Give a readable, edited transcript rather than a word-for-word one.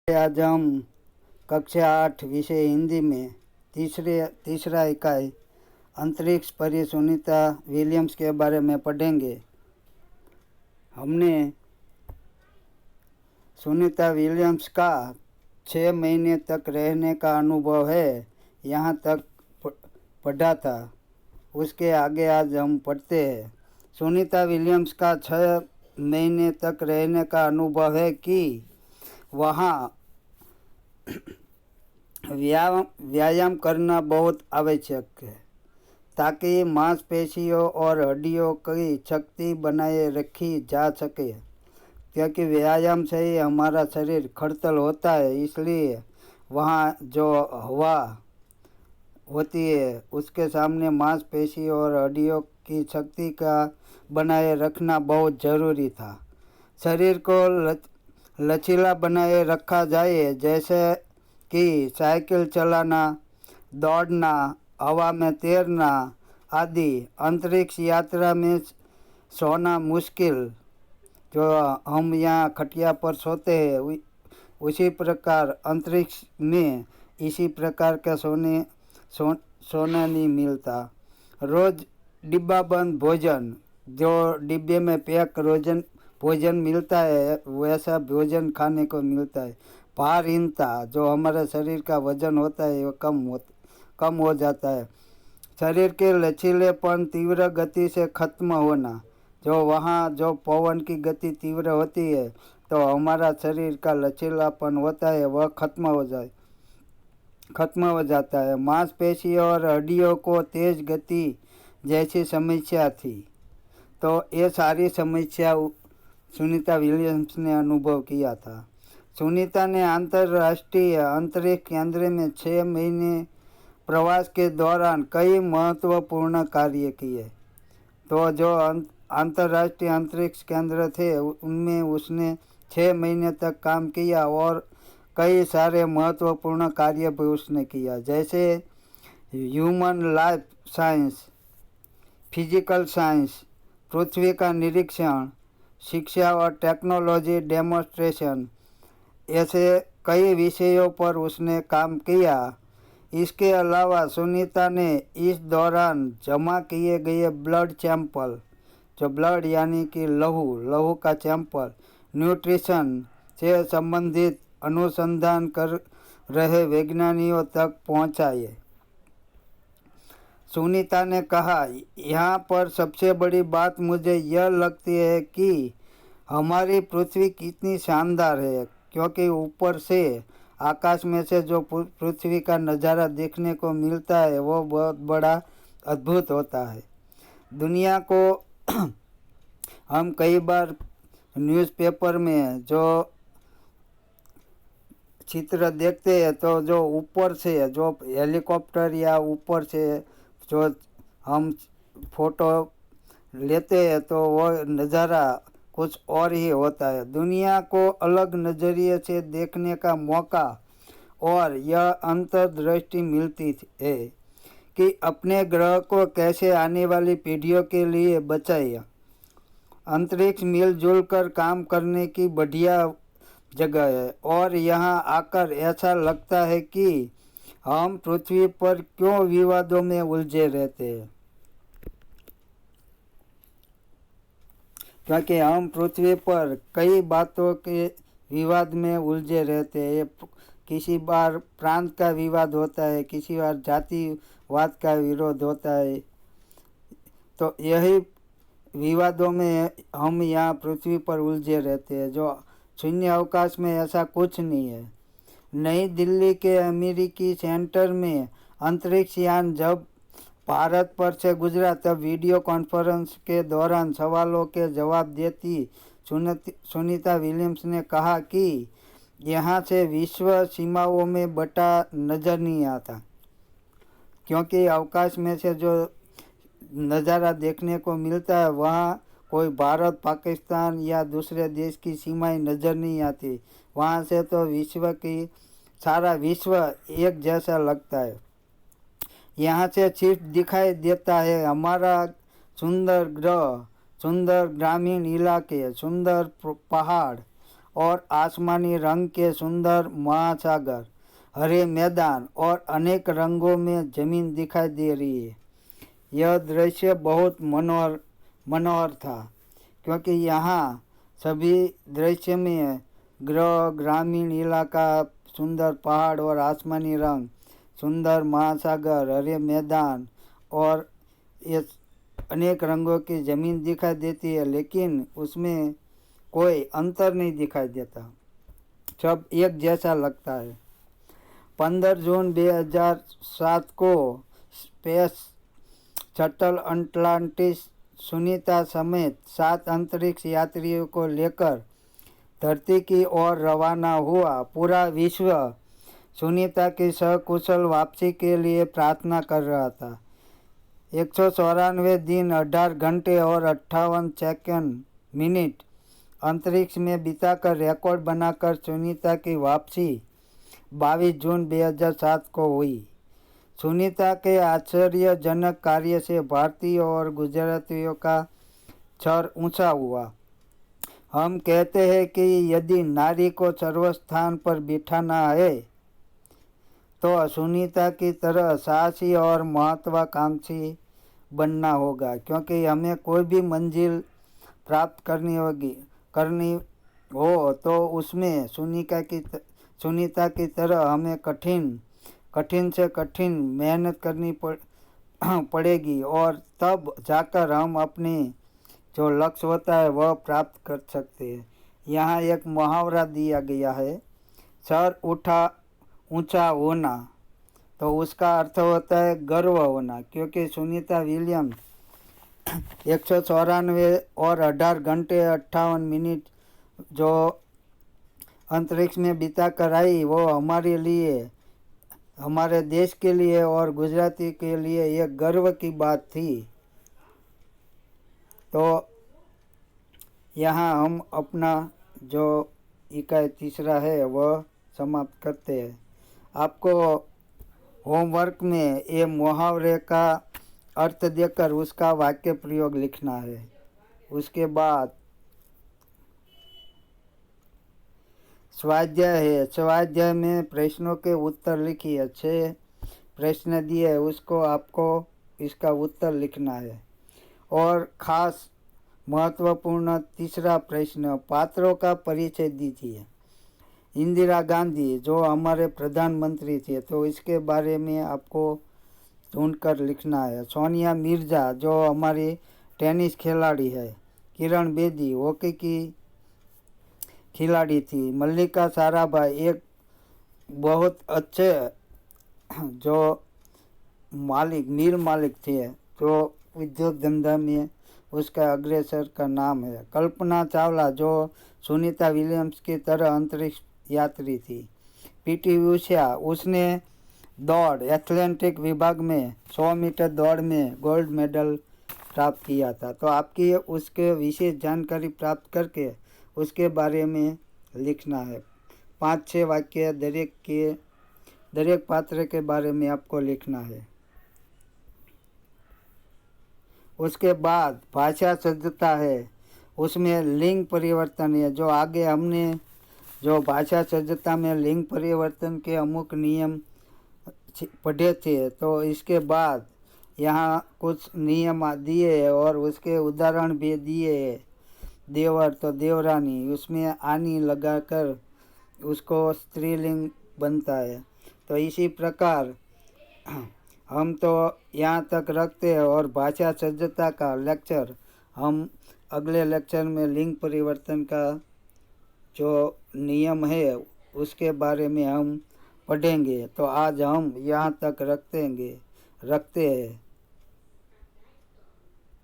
आज हम कक्षा 8 विषय हिंदी में तीसरा इकाई अंतरिक्ष परी सुनीता विलियम्स के बारे में पढ़ेंगे। हमने सुनीता विलियम्स का 6 महीने तक रहने का अनुभव है यहाँ तक पढ़ा था। उसके आगे आज हम पढ़ते हैं। सुनीता विलियम्स का 6 महीने तक रहने का अनुभव है कि वहाँ व्यायाम करना बहुत आवश्यक है ताकि मांसपेशियों और हड्डियों की शक्ति बनाए रखी जा सके, क्योंकि व्यायाम से ही हमारा शरीर खड़तल होता है। इसलिए वहाँ जो हवा होती है उसके सामने मांसपेशियों और हड्डियों की शक्ति का बनाए रखना बहुत ज़रूरी था। शरीर को लचीला बनाए रखा जाए, जैसे कि साइकिल चलाना, दौड़ना, हवा में तैरना आदि। अंतरिक्ष यात्रा में सोना मुश्किल, जो हम यहाँ खटिया पर सोते हैं उसी प्रकार अंतरिक्ष में इसी प्रकार का सोना नहीं मिलता। रोज़ डिब्बा बंद भोजन, जो डिब्बे में पैक भोजन मिलता है वैसा भोजन खाने को मिलता है। भारहीनता, जो हमारे शरीर का वजन होता है वो कम हो जाता है। शरीर के लचीलेपन तीव्र गति से खत्म होना, जो पवन की गति तीव्र होती है तो हमारा शरीर का लचीलापन होता है वह खत्म हो जाता है। मांसपेशियों और हड्डियों को तेज गति जैसी समस्या थी, तो ये सारी समस्या सुनीता विलियम्स ने अनुभव किया था। सुनीता ने अंतर्राष्ट्रीय अंतरिक्ष केंद्र में 6 महीने प्रवास के दौरान कई महत्वपूर्ण कार्य किए। तो जो अंतर्राष्ट्रीय अंतरिक्ष केंद्र थे उनमें उसने 6 महीने तक काम किया और कई सारे महत्वपूर्ण कार्य भी उसने किया, जैसे human life science, physical science, पृथ्वी का निरीक्षण, शिक्षा और टेक्नोलॉजी डेमोन्स्ट्रेशन, ऐसे कई विषयों पर उसने काम किया। इसके अलावा सुनीता ने इस दौरान जमा किए गए ब्लड सैंपल, जो ब्लड यानी कि लहू का सैंपल, न्यूट्रिशन से संबंधित अनुसंधान कर रहे वैज्ञानिकों तक पहुंचाए। सुनीता ने कहा, यहाँ पर सबसे बड़ी बात मुझे यह लगती है कि हमारी पृथ्वी कितनी शानदार है, क्योंकि ऊपर से आकाश में से जो पृथ्वी का नज़ारा देखने को मिलता है वो बहुत बड़ा अद्भुत होता है। दुनिया को हम कई बार न्यूज़पेपर में जो चित्र देखते हैं तो जो ऊपर से जो हेलीकॉप्टर या ऊपर से जो हम फोटो लेते हैं तो वो नज़ारा कुछ और ही होता है। दुनिया को अलग नज़रिए से देखने का मौका और यह अंतर्दृष्टि मिलती है कि अपने ग्रह को कैसे आने वाली पीढ़ियों के लिए बचाए। अंतरिक्ष मिलजुल कर काम करने की बढ़िया जगह है और यहाँ आकर ऐसा लगता है कि हम पृथ्वी पर क्यों विवादों में उलझे रहते हैं, क्योंकि हम पृथ्वी पर कई बातों के विवाद में उलझे रहते हैं। किसी बार प्रांत का विवाद होता है, किसी बार जातिवाद का विरोध होता है, तो यही विवादों में हम यहाँ पृथ्वी पर उलझे रहते हैं। जो शून्य अवकाश में ऐसा कुछ नहीं है। नई दिल्ली के अमेरिकी सेंटर में अंतरिक्ष यान जब भारत पर से गुजरा तब वीडियो कॉन्फ्रेंस के दौरान सवालों के जवाब देती सुनीता विलियम्स ने कहा कि यहाँ से विश्व सीमाओं में बटा नज़र नहीं आता, क्योंकि अवकाश में से जो नज़ारा देखने को मिलता है वहाँ कोई भारत, पाकिस्तान या दूसरे देश की सीमाएं नज़र नहीं आती। वहाँ से तो सारा विश्व एक जैसा लगता है। यहाँ से सिर्फ दिखाई देता है हमारा सुंदर ग्रह, सुंदर ग्रामीण इलाके, सुंदर पहाड़ और आसमानी रंग के सुंदर महासागर, हरे मैदान और अनेक रंगों में जमीन दिखाई दे रही है। यह दृश्य बहुत मनोहर था, क्योंकि यहाँ सभी दृश्य में ग्रह, ग्रामीण इलाका, सुंदर पहाड़ और आसमानी रंग, सुंदर महासागर, हरे मैदान और ये अनेक रंगों की ज़मीन दिखाई देती है, लेकिन उसमें कोई अंतर नहीं दिखाई देता, सब एक जैसा लगता है। 15 जून 2007 को स्पेस शटल अटलांटिस सुनीता समेत 7 अंतरिक्ष यात्रियों को लेकर धरती की ओर रवाना हुआ। पूरा विश्व सुनीता की सकुशल वापसी के लिए प्रार्थना कर रहा था। 194 दिन, 18 घंटे और 58 सेकंड मिनट अंतरिक्ष में बिताकर रिकॉर्ड बनाकर सुनीता की वापसी 22 जून 2007 को हुई। सुनीता के आश्चर्यजनक कार्य से भारतीयों और गुजरातियों का सर ऊंचा हुआ। हम कहते हैं कि यदि नारी को सर्वस्थान पर बिठाना है तो सुनीता की तरह साहसी और महत्वाकांक्षी बनना होगा, क्योंकि हमें कोई भी मंजिल प्राप्त करनी हो तो उसमें सुनीता की तरह हमें कठिन से कठिन मेहनत करनी पड़ेगी, और तब जाकर हम अपने जो लक्ष्य होता है वह प्राप्त कर सकते हैं। यहाँ एक मुहावरा दिया गया है, सर ऊंचा होना, तो उसका अर्थ होता है गर्व होना, क्योंकि सुनीता विलियम्स 194 और 18 घंटे 58 मिनट जो अंतरिक्ष में बिता कर आई, वो हमारे लिए, हमारे देश के लिए और गुजराती के लिए एक गर्व की बात थी। तो यहाँ हम अपना जो इकाई तीसरा है वह समाप्त करते हैं। आपको होमवर्क में ये मुहावरे का अर्थ देकर उसका वाक्य प्रयोग लिखना है। उसके बाद स्वाध्याय है। स्वाध्याय में प्रश्नों के उत्तर लिखिए। 6 प्रश्न दिए, उसको आपको इसका उत्तर लिखना है। और खास महत्वपूर्ण तीसरा प्रश्न, पात्रों का परिचय दीजिए। इंदिरा गांधी जो हमारे प्रधानमंत्री थे, तो इसके बारे में आपको ढूंढकर लिखना है। सोनिया मिर्जा जो हमारी टेनिस खिलाड़ी है। किरण बेदी हॉकी की खिलाड़ी थी। मल्लिका साराभाई एक बहुत अच्छे जो मिल मालिक थे, जो उद्योग धंधा में उसका अग्रसर का नाम है। कल्पना चावला जो सुनीता विलियम्स की तरह अंतरिक्ष यात्री थी। पीटी उषा, उसने दौड़ एथलेटिक विभाग में 100 मीटर दौड़ में गोल्ड मेडल प्राप्त किया था। तो आपकी उसके विशेष जानकारी प्राप्त करके उसके बारे में लिखना है। 5-6 वाक्य दरेक पात्र के बारे में आपको लिखना है। उसके बाद भाषा सज्जता है, उसमें लिंग परिवर्तन है। जो आगे हमने जो भाषा सज्जता में लिंग परिवर्तन के अमुक नियम पढ़े थे, तो इसके बाद यहाँ कुछ नियम दिए है और उसके उदाहरण भी दिए है। देवर तो देवरानी, उसमें आनी लगाकर उसको स्त्रीलिंग बनता है। तो इसी प्रकार हम तो यहाँ तक रखते हैं, और भाषा सज्जता का लेक्चर हम अगले लेक्चर में लिंग परिवर्तन का जो नियम है उसके बारे में हम पढ़ेंगे। तो आज हम यहाँ तक रखते हैं।